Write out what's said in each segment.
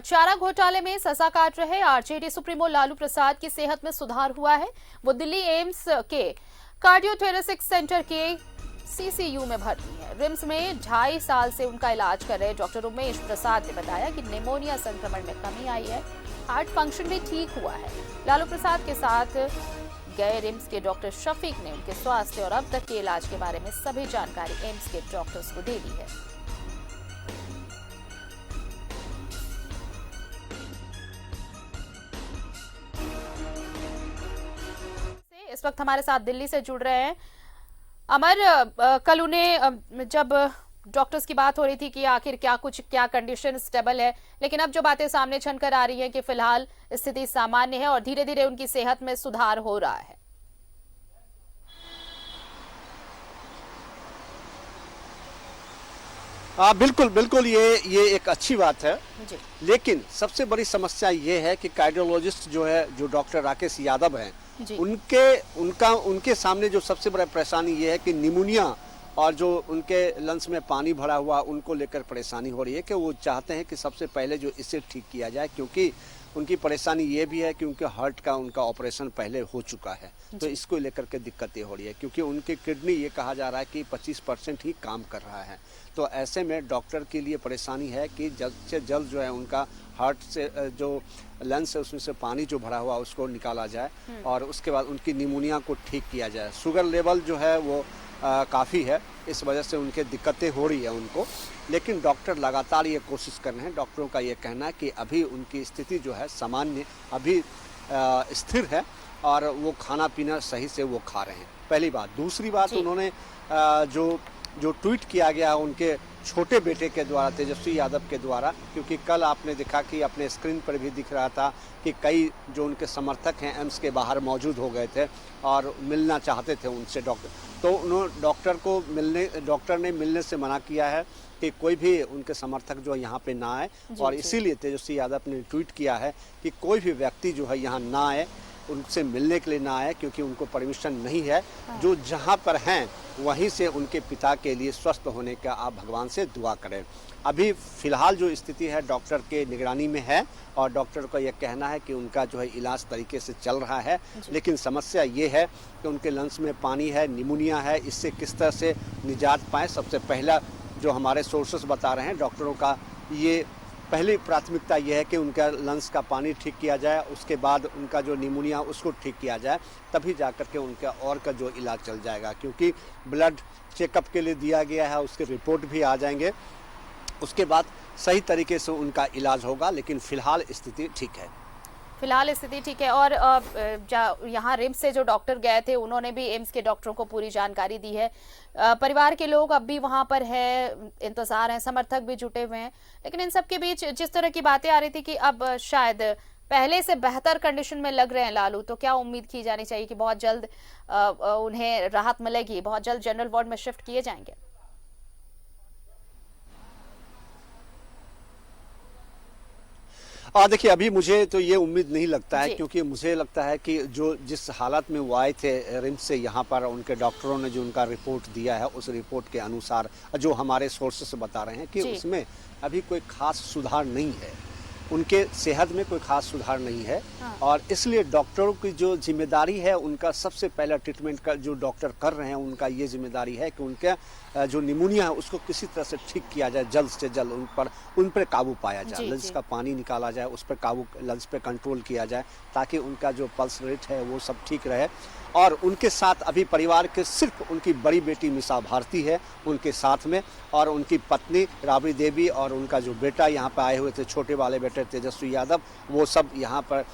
चारा घोटाले में सजा काट रहे आरजेडी सुप्रीमो लालू प्रसाद की सेहत में सुधार हुआ है। वो दिल्ली एम्स के कार्डियोथोरेसिक सेंटर के सीसीयू में भर्ती है। रिम्स में 2.5 साल से उनका इलाज कर रहे डॉक्टर उमेश प्रसाद ने बताया कि निमोनिया संक्रमण में कमी आई है, हार्ट फंक्शन भी ठीक हुआ है। लालू प्रसाद के साथ गए रिम्स के डॉक्टर शफीक ने उनके स्वास्थ्य और अब तक के इलाज के बारे में सभी जानकारी एम्स के डॉक्टर्स को दे दी है। इस वक्त हमारे साथ दिल्ली से जुड़ रहे हैं अमर। कल उन्हें जब डॉक्टर्स की बात हो रही थी कि आखिर क्या कंडीशन स्टेबल है, लेकिन अब जो बातें सामने छनकर आ रही हैं कि फिलहाल स्थिति सामान्य है और धीरे धीरे उनकी सेहत में सुधार हो रहा है। बिल्कुल बिल्कुल, ये एक अच्छी बात है जी। लेकिन सबसे बड़ी समस्या ये है कि कार्डियोलॉजिस्ट जो है, जो डॉक्टर राकेश यादव हैं, उनके सामने जो सबसे बड़ा परेशानी ये है कि निमोनिया और जो उनके लंग्स में पानी भरा हुआ उनको लेकर परेशानी हो रही है कि वो चाहते हैं कि सबसे पहले जो इसे ठीक किया जाए, क्योंकि उनकी परेशानी ये भी है कि उनके हार्ट का उनका ऑपरेशन पहले हो चुका है, तो इसको लेकर के दिक्कतें हो रही है क्योंकि उनकी किडनी ये कहा जा रहा है कि 25% ही काम कर रहा है। तो ऐसे में डॉक्टर के लिए परेशानी है कि जल्द से जल्द जो है उनका हार्ट से जो लंग्स है उसमें से पानी जो भरा हुआ उसको निकाला जाए और उसके बाद उनकी निमोनिया को ठीक किया जाए। शुगर लेवल जो है वो काफ़ी है, इस वजह से उनके दिक्कतें हो रही है उनको, लेकिन डॉक्टर लगातार ये कोशिश कर रहे हैं। डॉक्टरों का ये कहना है कि अभी उनकी स्थिति जो है सामान्य, अभी स्थिर है और वो खाना पीना सही से वो खा रहे हैं। पहली बात। दूसरी बात, उन्होंने जो ट्वीट किया गया उनके छोटे बेटे के द्वारा, तेजस्वी यादव के द्वारा, क्योंकि कल आपने देखा कि अपने स्क्रीन पर भी दिख रहा था कि कई जो उनके समर्थक हैं एम्स के बाहर मौजूद हो गए थे और मिलना चाहते थे उनसे डॉक्टर, तो उन्होंने डॉक्टर ने मिलने से मना किया है कि कोई भी उनके समर्थक जो यहाँ पे ना आए, और इसीलिए तेजस्वी यादव ने ट्वीट किया है कि कोई भी व्यक्ति जो है यहाँ ना आए, उनसे मिलने के लिए ना आए, क्योंकि उनको परमिशन नहीं है। जो जहाँ पर हैं वहीं से उनके पिता के लिए स्वस्थ होने का आप भगवान से दुआ करें। अभी फ़िलहाल जो स्थिति है डॉक्टर के निगरानी में है और डॉक्टर का यह कहना है कि उनका जो है इलाज तरीके से चल रहा है, लेकिन समस्या ये है कि उनके लंग्स में पानी है, निमोनिया है, इससे किस तरह से निजात पाएँ। सबसे पहला जो हमारे सोर्सेस बता रहे हैं डॉक्टरों का, ये पहली प्राथमिकता यह है कि उनका लंग्स का पानी ठीक किया जाए, उसके बाद उनका जो निमोनिया उसको ठीक किया जाए, तभी जाकर के उनका और का जो इलाज चल जाएगा। क्योंकि ब्लड चेकअप के लिए दिया गया है, उसके रिपोर्ट भी आ जाएंगे, उसके बाद सही तरीके से उनका इलाज होगा, लेकिन फ़िलहाल स्थिति ठीक है। फिलहाल स्थिति ठीक है। और यहाँ रिम्स से जो डॉक्टर गए थे उन्होंने भी एम्स के डॉक्टरों को पूरी जानकारी दी है। परिवार के लोग अब भी वहां पर है, इंतजार है, समर्थक भी जुटे हुए हैं, लेकिन इन सब के बीच जिस तरह की बातें आ रही थी कि अब शायद पहले से बेहतर कंडीशन में लग रहे हैं लालू, तो क्या उम्मीद की जानी चाहिए कि बहुत जल्द उन्हें राहत मिलेगी, बहुत जल्द जनरल वार्ड में शिफ्ट किए जाएंगे? देखिए, अभी मुझे तो ये उम्मीद नहीं लगता है, क्योंकि मुझे लगता है कि जो जिस हालत में वो आए थे रिम्स से यहाँ पर, उनके डॉक्टरों ने जो उनका रिपोर्ट दिया है उस रिपोर्ट के अनुसार जो हमारे सोर्सेस बता रहे हैं कि उसमें अभी कोई खास सुधार नहीं है, उनके सेहत में कोई खास सुधार नहीं है। और इसलिए डॉक्टरों की जो जिम्मेदारी है, उनका सबसे पहला ट्रीटमेंट का जो डॉक्टर कर रहे हैं उनका ये जिम्मेदारी है कि उनके जो निमोनिया है उसको किसी तरह से ठीक किया जाए, जल्द से जल्द उन पर काबू पाया जाए, लंग्स का पानी निकाला जाए, उस पर काबू, लंग्स पे कंट्रोल किया जाए, ताकि उनका जो पल्स रेट है वो सब ठीक रहे। और उनके साथ अभी परिवार के सिर्फ उनकी बड़ी बेटी मिसा भारती है उनके साथ में, और उनकी पत्नी राबड़ी देवी और उनका जो बेटा यहाँ पर आए हुए थे, छोटे वाले बेटे तेजस्वी यादव, वो सब यहाँ पर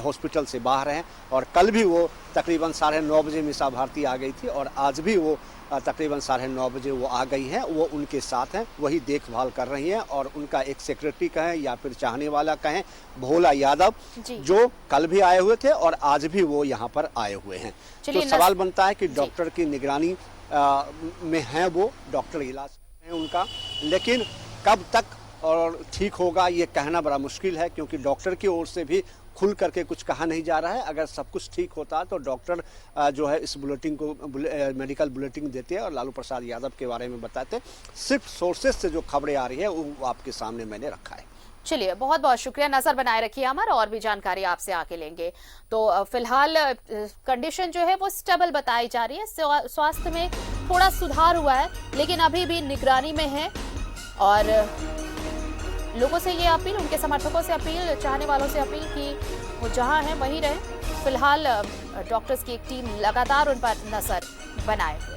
हॉस्पिटल से बाहर हैं। और कल भी वो तकरीबन 9:30 बजे मिसा भारती आ गई थी और आज भी वो तकरीबन 9:30 बजे वो आ गई हैं। वो उनके साथ हैं, वही देखभाल कर रही हैं। और उनका एक सेक्रेटरी कहें या फिर चाहने वाला कहें, भोला यादव, जो कल भी आए हुए थे और आज भी वो यहाँ पर आए हुए हैं। तो सवाल बनता है कि डॉक्टर की निगरानी में है वो, डॉक्टर इलाज है उनका, लेकिन कब तक और ठीक होगा ये कहना बड़ा मुश्किल है, क्योंकि डॉक्टर की ओर से भी खुल करके कुछ कहा नहीं जा रहा है। अगर सब कुछ ठीक होता तो डॉक्टर जो है इस बुलेटिन को मेडिकल बुलेटिन देते हैं और लालू प्रसाद यादव के बारे में बताते। सिर्फ सोर्सेस से जो खबरें आ रही है वो आपके सामने मैंने रखा है। चलिए, बहुत बहुत शुक्रिया। नजर बनाए रखिए अमर, और भी जानकारी आपसे आके लेंगे। तो फिलहाल कंडीशन जो है वो स्टेबल बताई जा रही है, स्वास्थ्य में थोड़ा सुधार हुआ है, लेकिन अभी भी निगरानी में है। और लोगों से ये अपील, उनके समर्थकों से अपील, चाहने वालों से अपील कि वो जहां हैं वहीं रहें। फिलहाल डॉक्टर्स की एक टीम लगातार उन पर नजर बनाए हुए।